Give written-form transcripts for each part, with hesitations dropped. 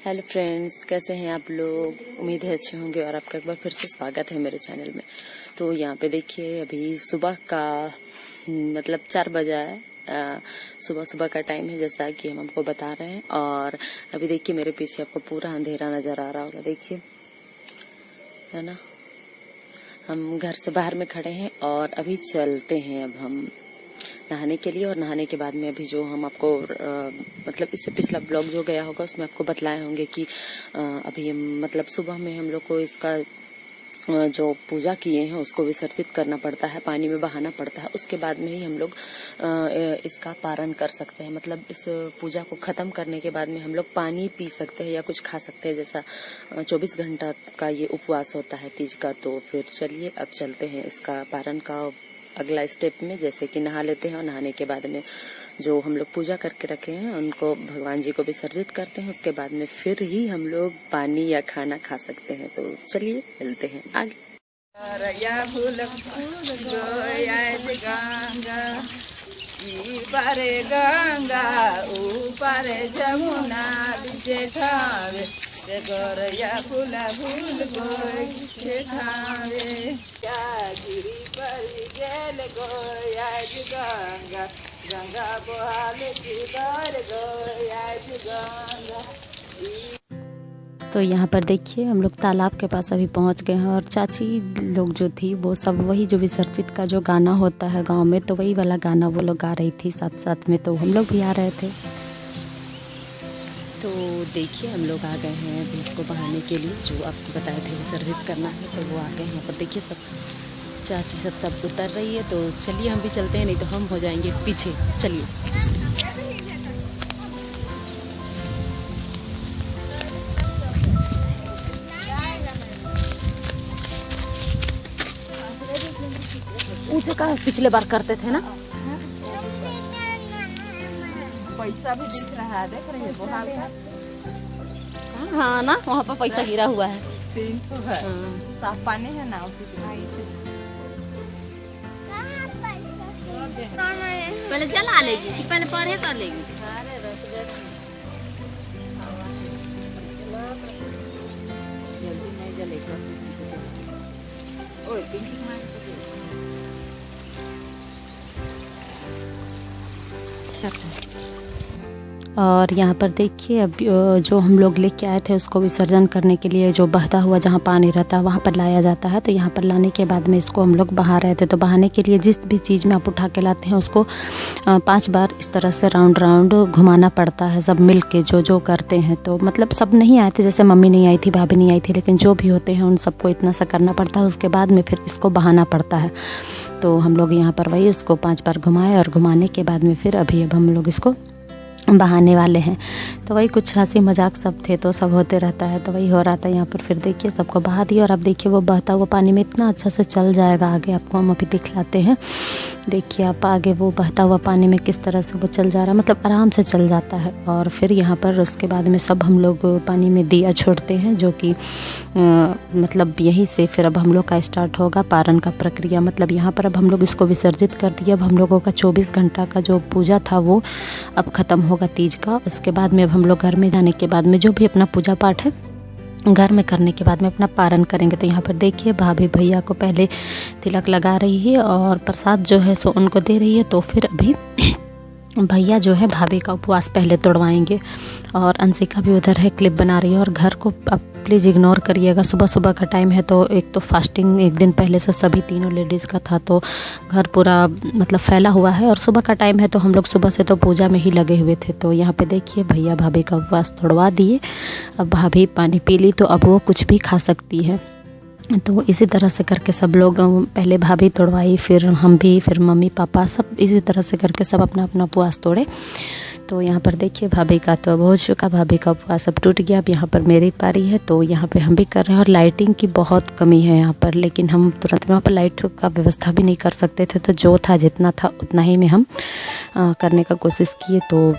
Hello friends, कैसे हैं आप लोग। उम्मीद है अच्छे होंगे और आपका एक बार फिर से स्वागत है मेरे चैनल में। तो यहाँ पे देखिए अभी सुबह का मतलब 4 बजा है। सुबह का टाइम है जैसा कि हम आपको बता रहे हैं। और अभी देखिए मेरे पीछे आपको पूरा अंधेरा नज़र आ रहा होगा, देखिए है ना। हम घर से बाहर में खड़े हैं और अभी चलते हैं अब हम नहाने के लिए। और नहाने के बाद में अभी जो हम आपको मतलब इससे पिछला ब्लॉग जो गया होगा उसमें आपको बतलाए होंगे कि अभी मतलब सुबह में हम लोग को इसका जो पूजा किए हैं उसको विसर्जित करना पड़ता है, पानी में बहाना पड़ता है। उसके बाद में ही हम लोग इसका पारण कर सकते हैं। मतलब इस पूजा को ख़त्म करने के बाद में हम लोग पानी पी सकते हैं या कुछ खा सकते हैं। जैसा 24 घंटा का ये उपवास होता है तीज का। तो फिर चलिए अब चलते हैं इसका पारण का अगला स्टेप में, जैसे कि नहा लेते हैं और नहाने के बाद में जो हम लोग पूजा करके रखे हैं उनको भगवान जी को विसर्जित करते हैं। उसके बाद में फिर ही हम लोग पानी या खाना खा सकते हैं। तो चलिए मिलते हैं आगे। गंगा ऊपर जमुना गोरया फूला फूल ठावे गिरी पर गेल गोया गंगा गंगा बोहाल किधर गोया गंगा। तो यहाँ पर देखिए हम लोग तालाब के पास अभी पहुँच गए हैं और चाची लोग जो थी वो सब वही जो विसर्जित का जो गाना होता है गांव में, तो वही वाला गाना वो लोग गा रही थी साथ साथ में। तो हम लोग भी आ रहे थे। तो देखिए हम लोग आ गए हैं अभी इसको बहाने के लिए, जो आपको बताए थे विसर्जित करना है। तो वो आ गए हैं यहाँ पर। देखिए सब चाची सब उतर रही है। तो चलिए हम भी चलते हैं, नहीं तो हम हो जाएंगे पीछे। चलिए ऊँचे का पिछले बार करते थे ना। पैसा भी दिख रहा है, देख रही है बोहाल का। हाँ ना, वहाँ पर पैसा गिरा हुआ है। 300 है। साफ पानी है ना उसी पहले जला लेगी कि पहले पढ़े कर लेगी। जल्दी नहीं जलेगा। ओए पिंकी मार और यहाँ पर देखिए अब जो हम लोग लेके आए थे उसको विसर्जन करने के लिए जो बहता हुआ जहाँ पानी रहता है वहाँ पर लाया जाता है। तो यहाँ पर लाने के बाद में इसको हम लोग बहा रहे थे। तो बहाने के लिए जिस भी चीज़ में आप उठा के लाते हैं उसको 5 बार इस तरह से राउंड घुमाना पड़ता है, सब मिल के जो करते हैं। तो मतलब सब नहीं आए थे, जैसे मम्मी नहीं आई थी, भाभी नहीं आई थी, लेकिन जो भी होते हैं उन सबको इतना सा करना पड़ता है। उसके बाद में फिर इसको बहाना पड़ता है। तो हम लोग यहाँ पर वही उसको 5 बार घुमाए और घुमाने के बाद में फिर अब हम लोग इसको बहाने वाले हैं। तो वही कुछ हंसी मजाक सब थे, तो सब होते रहता है। तो वही हो रहा था यहाँ पर। फिर देखिए सबको बहा दिया और अब देखिए वो बहता हुआ पानी में इतना अच्छा से चल जाएगा। आगे आपको हम अभी दिखलाते हैं। देखिए आप आगे वो बहता हुआ पानी में किस तरह से वो चल जा रहा है, मतलब आराम से चल जाता है। और फिर यहाँ पर उसके बाद में सब हम लोग पानी में दिया छोड़ते हैं, जो कि मतलब यहीं से फिर अब हम लोग का स्टार्ट होगा पारण का प्रक्रिया। मतलब यहाँ पर अब हम लोग इसको विसर्जित कर दिया। अब हम लोगों का 24 घंटा का जो पूजा था वो अब ख़त्म होगा तीज का। उसके बाद में अब हम लोग घर में जाने के बाद में जो भी अपना पूजा पाठ है घर में करने के बाद में अपना पारण करेंगे। तो यहाँ पर देखिए भाभी भैया को पहले तिलक लगा रही है और प्रसाद जो है सो उनको दे रही है। तो फिर अभी भैया जो है भाभी का उपवास पहले तोड़वाएंगे। और अंशिका भी उधर है, क्लिप बना रही है। और घर को अब प्लीज़ इग्नोर करिएगा, सुबह का टाइम है। तो एक तो फास्टिंग एक दिन पहले से सभी तीनों लेडीज़ का था, तो घर पूरा मतलब फैला हुआ है। और सुबह का टाइम है तो हम लोग सुबह से तो पूजा में ही लगे हुए थे। तो यहाँ पे देखिए भैया भाभी का उपवास तोड़वा दिए। अब भाभी पानी पी ली तो अब वो कुछ भी खा सकती है। तो इसी तरह से करके सब लोग पहले भाभी तोड़वाई, फिर हम भी, फिर मम्मी पापा, सब इसी तरह से करके सब अपना अपना उपवास तोड़े। तो यहाँ पर देखिए भाभी का तो अब हो चुका, भाभी का उपवास अब टूट गया। अब यहाँ पर मेरी पारी है, तो यहाँ पे हम भी कर रहे हैं। और लाइटिंग की बहुत कमी है यहाँ पर, लेकिन हम तुरंत वहाँ पर लाइट का व्यवस्था भी नहीं कर सकते थे। तो जो था जितना था उतना ही में हम करने का कोशिश किए। तो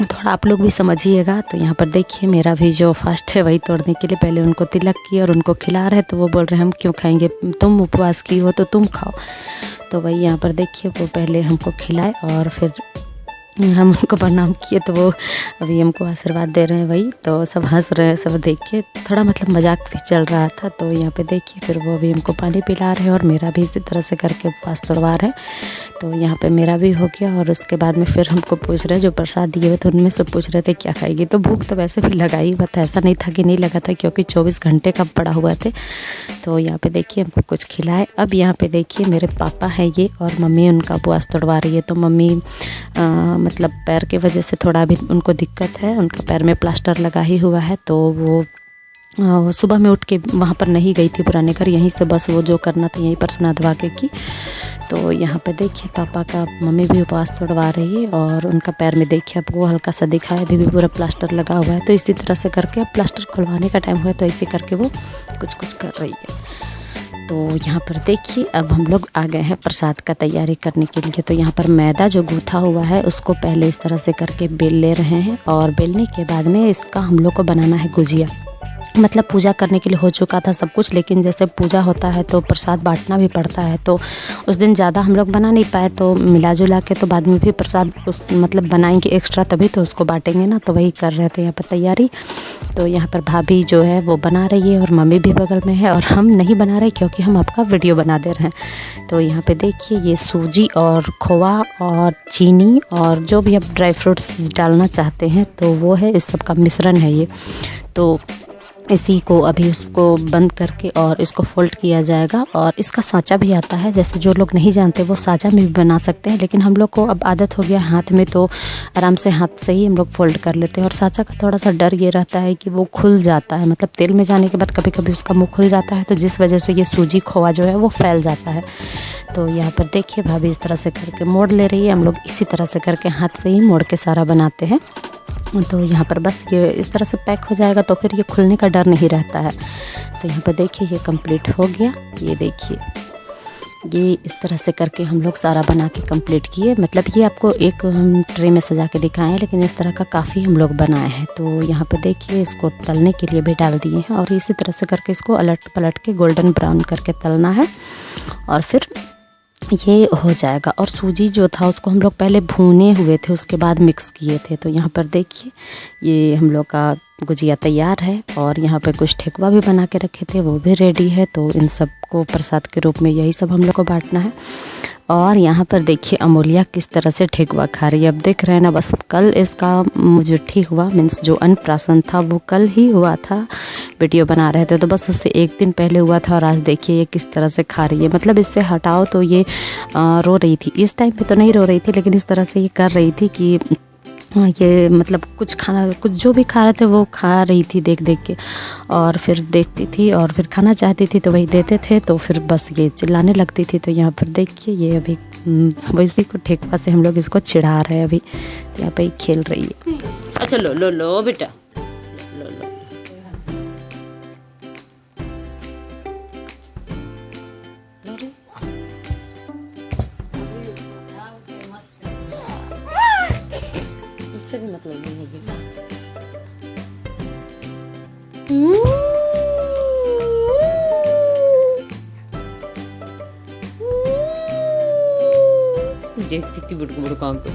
थोड़ा आप लोग भी समझिएगा। तो यहाँ पर देखिए मेरा भी जो फास्ट है वही तोड़ने के लिए पहले उनको तिलक किया और उनको खिला रहे। तो वो बोल रहे हम क्यों खाएंगे, तुम उपवास की हो तो तुम खाओ। तो वही यहाँ पर देखिए वो पहले हमको खिलाए और फिर हम उनको प्रणाम किए तो वो अभी हमको आशीर्वाद दे रहे हैं। वही तो सब हंस रहे हैं, सब देख के थोड़ा मतलब मजाक भी चल रहा था। तो यहाँ पे देखिए फिर वो अभी हमको पानी पिला रहे हैं और मेरा भी इसी तरह से करके उपवास तोड़वा रहे हैं। तो यहाँ पे मेरा भी हो गया और उसके बाद में फिर हमको पूछ रहे जो प्रसाद दिए हुए थे उनमें से पूछ रहे थे क्या खाएगी। तो भूख तो वैसे भी लगा ही हुआ था, ऐसा नहीं था कि नहीं लगा था, क्योंकि 24 घंटे का पड़ा हुआ थे। तो यहाँ पे देखिए हमको कुछ खिलाए। अब यहाँ पे देखिए मेरे पापा हैं ये और मम्मी उनका उपवास तोड़वा रही है। तो मम्मी मतलब पैर के वजह से थोड़ा भी उनको दिक्कत है, उनका पैर में प्लास्टर लगा ही हुआ है। तो वो सुबह में उठ के वहाँ पर नहीं गई थी पुराने घर, यहीं से बस वो जो करना था यहीं पर स्नान धवा के की। तो यहाँ पे देखिए पापा का मम्मी भी उपवास तोड़वा रही है और उनका पैर में देखिए आपको हल्का सा दिखा है, अभी भी पूरा प्लास्टर लगा हुआ है। तो इसी तरह से करके अब प्लास्टर खुलवाने का टाइम हुआ तो ऐसे करके वो कुछ कर रही है। तो यहाँ पर देखिए अब हम लोग आ गए हैं प्रसाद का तैयारी करने के लिए। तो यहाँ पर मैदा जो गूथा हुआ है उसको पहले इस तरह से करके बेल ले रहे हैं और बेलने के बाद में इसका हम लोग को बनाना है गुजिया। मतलब पूजा करने के लिए हो चुका था सब कुछ, लेकिन जैसे पूजा होता है तो प्रसाद बांटना भी पड़ता है। तो उस दिन ज़्यादा हम लोग बना नहीं पाए, तो मिला जुला के तो बाद में भी प्रसाद मतलब बनाएंगे एक्स्ट्रा, तभी तो उसको बांटेंगे ना। तो वही कर रहे थे यहाँ पर तैयारी। तो यहाँ पर भाभी जो है वो बना रही है और मम्मी भी बगल में है और हम नहीं बना रहे क्योंकि हम आपका वीडियो बना दे रहे हैं। तो यहाँ पे देखिए ये सूजी और खोआ और चीनी और जो भी आप ड्राई फ्रूट्स डालना चाहते हैं तो वो है, इस सब का मिश्रण है ये। तो इसी को अभी उसको बंद करके और इसको फोल्ड किया जाएगा। और इसका सांचा भी आता है, जैसे जो लोग नहीं जानते वो सांचा में भी बना सकते हैं, लेकिन हम लोग को अब आदत हो गया हाथ में, तो आराम से हाथ से ही हम लोग फोल्ड कर लेते हैं। और सांचा का थोड़ा सा डर ये रहता है कि वो खुल जाता है, मतलब तेल में जाने के बाद कभी कभी उसका मुँह खुल जाता है, तो जिस वजह से ये सूजी खोआ जो है वो फैल जाता है। तो यहाँ पर देखिए भाभी इस तरह से करके मोड़ ले रही है, हम लोग इसी तरह से करके हाथ से ही मोड़ के सारा बनाते हैं। तो यहाँ पर बस ये इस तरह से पैक हो जाएगा तो फिर ये खुलने का डर नहीं रहता है। तो यहाँ पर देखिए ये कंप्लीट हो गया। ये देखिए ये इस तरह से करके हम लोग सारा बना के कंप्लीट किए। मतलब ये आपको एक हम ट्रे में सजा के दिखाए हैं, लेकिन इस तरह का काफ़ी हम लोग बनाए हैं। तो यहाँ पर देखिए इसको तलने के लिए भी डाल दिए हैं और इसी तरह से करके इसको अलट पलट के गोल्डन ब्राउन करके तलना है और फिर ये हो जाएगा। और सूजी जो था उसको हम लोग पहले भूने हुए थे, उसके बाद मिक्स किए थे। तो यहाँ पर देखिए ये हम लोग का गुजिया तैयार है और यहाँ पे कुछ ठेकुआ भी बना के रखे थे, वो भी रेडी है। तो इन सब को प्रसाद के रूप में यही सब हम लोग को बांटना है। और यहाँ पर देखिए अमूल्या किस तरह से ठेकुआ खा रही है। अब देख रहे हैं ना, बस कल इसका मुजुट्ठी हुआ, मीन्स जो अन्नप्राशन था वो कल ही हुआ था, वीडियो बना रहे थे तो बस उससे एक दिन पहले हुआ था। और आज देखिए ये किस तरह से खा रही है, मतलब इससे हटाओ तो ये रो रही थी। इस टाइम पे तो नहीं रो रही थी, लेकिन इस तरह से ये कर रही थी कि ये मतलब कुछ खाना, कुछ जो भी खा रहे थे वो खा रही थी देख देख के, और फिर देखती थी और फिर खाना चाहती थी तो वही देते थे, तो फिर बस ये चिल्लाने लगती थी। तो यहाँ पर देखिए ये अभी वैसे को ठेकुआ से हम लोग इसको चिढ़ा रहे हैं, अभी यहाँ पे खेल रही है। अच्छा लो लो लो बेटा, लो लो। उससे भी मतलब नहीं होगी। देखती थी बुड़कू बुड़कू काम कर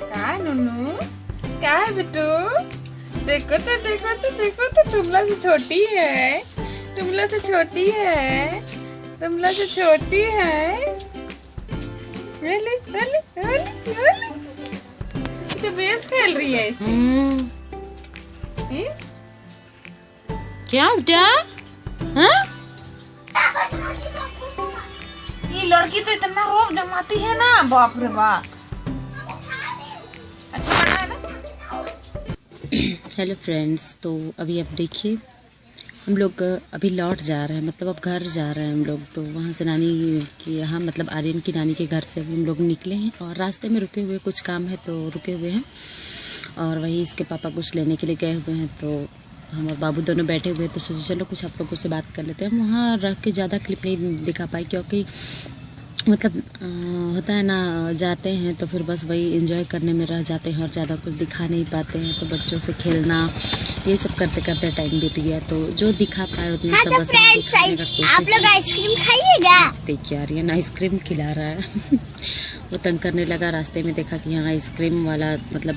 क्या नन्नू, क्या है बिट्टू? देखो तो देखो तो देखो तो, तुमला से छोटी है, तुमला से छोटी है, तुमला से छोटी है। really? तो बेस खेल रही है इससे। क्या बेटा? हाँ? ये लड़की तो इतना रोब जमाती है ना, बाप रे बाप। अच्छा बना है ना? हेलो फ्रेंड्स, तो अभी आप देखिए हम लोग अभी लौट जा रहे हैं, मतलब अब घर जा रहे हैं हम लोग। तो वहाँ से नानी के यहाँ, मतलब आर्यन की नानी के घर से अभी हम लोग निकले हैं और रास्ते में रुके हुए, कुछ काम है तो रुके हुए हैं। और वही इसके पापा कुछ लेने के लिए गए हुए हैं, तो हम और बाबू दोनों बैठे हुए, तो सोचे चलो कुछ आप लोगों से बात कर लेते हैं। हम वहाँ रह के ज़्यादा क्लिप नहीं दिखा पाई क्योंकि मतलब होता है ना, जाते हैं तो फिर बस वही एंजॉय करने में रह जाते हैं और ज़्यादा कुछ दिखा नहीं पाते हैं। तो बच्चों से खेलना ये सब करते करते टाइम बीत गया, तो जो दिखा पाए उतना सब बस दिखाने का कोशिश। आप लोग आइसक्रीम खाइएगा? देखिए आर्यन आइसक्रीम खिला रहा है वो तंग करने लगा, रास्ते में देखा कि यहाँ आइसक्रीम वाला मतलब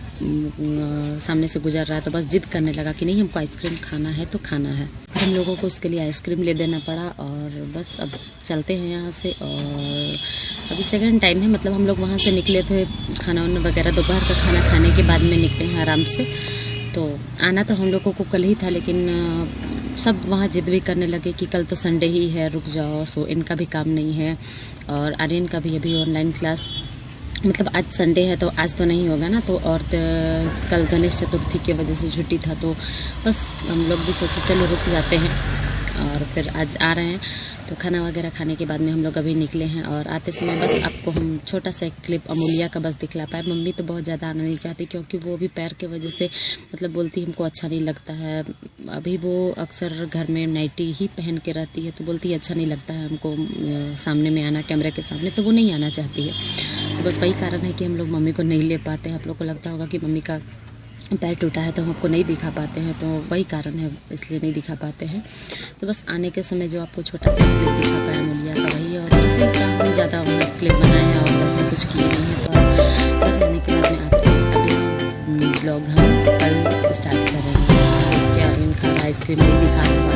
सामने से गुजर रहा है, तो बस जिद करने लगा कि नहीं हमको आइसक्रीम खाना है तो खाना है। हम लोगों को उसके लिए आइसक्रीम ले देना पड़ा और बस अब चलते हैं यहाँ से। और अभी सेकंड टाइम है, मतलब हम लोग वहाँ से निकले थे खाना वाना वगैरह, दोपहर का खाना खाने के बाद में निकले हैं आराम से। तो आना तो हम लोगों को कल ही था, लेकिन सब वहाँ जिद भी करने लगे कि कल तो संडे ही है, रुक जाओ। सो इनका भी काम नहीं है और आर्यन का भी अभी ऑनलाइन क्लास, मतलब आज संडे है तो आज तो नहीं होगा ना, तो और कल गणेश चतुर्थी की वजह से छुट्टी था। तो बस हम लोग भी सोचे चलो रुक जाते हैं और फिर आज आ रहे हैं। तो खाना वगैरह खाने के बाद में हम लोग अभी निकले हैं और आते समय बस आपको हम छोटा सा एक क्लिप अमूलिया का बस दिखला पाए। मम्मी तो बहुत ज़्यादा आना नहीं चाहती क्योंकि वो भी पैर के वजह से मतलब बोलती हमको अच्छा नहीं लगता है। अभी वो अक्सर घर में नाइटी ही पहन के रहती है, तो बोलती है अच्छा नहीं लगता है हमको सामने में आना, कैमरे के सामने, तो वो नहीं आना चाहती है। तो बस वही कारण है कि हम लोग मम्मी को नहीं ले पाते हैं। आप लोग को लगता होगा कि मम्मी का पैर टूटा है तो हम आपको नहीं दिखा पाते हैं, तो वही कारण है, इसलिए नहीं दिखा पाते हैं। तो बस आने के समय जो आपको छोटा सा क्लिप दिखा पाया अमूलिया का वही, और उसी का हम ज़्यादा क्लिप बनाए हैं और वैसे कुछ किए नहीं है। तो घर लेने के बाद में आपसे अभी ब्लॉग हम कल स्टार्ट करेंगे। क्या आइसक्रीम नहीं दिखा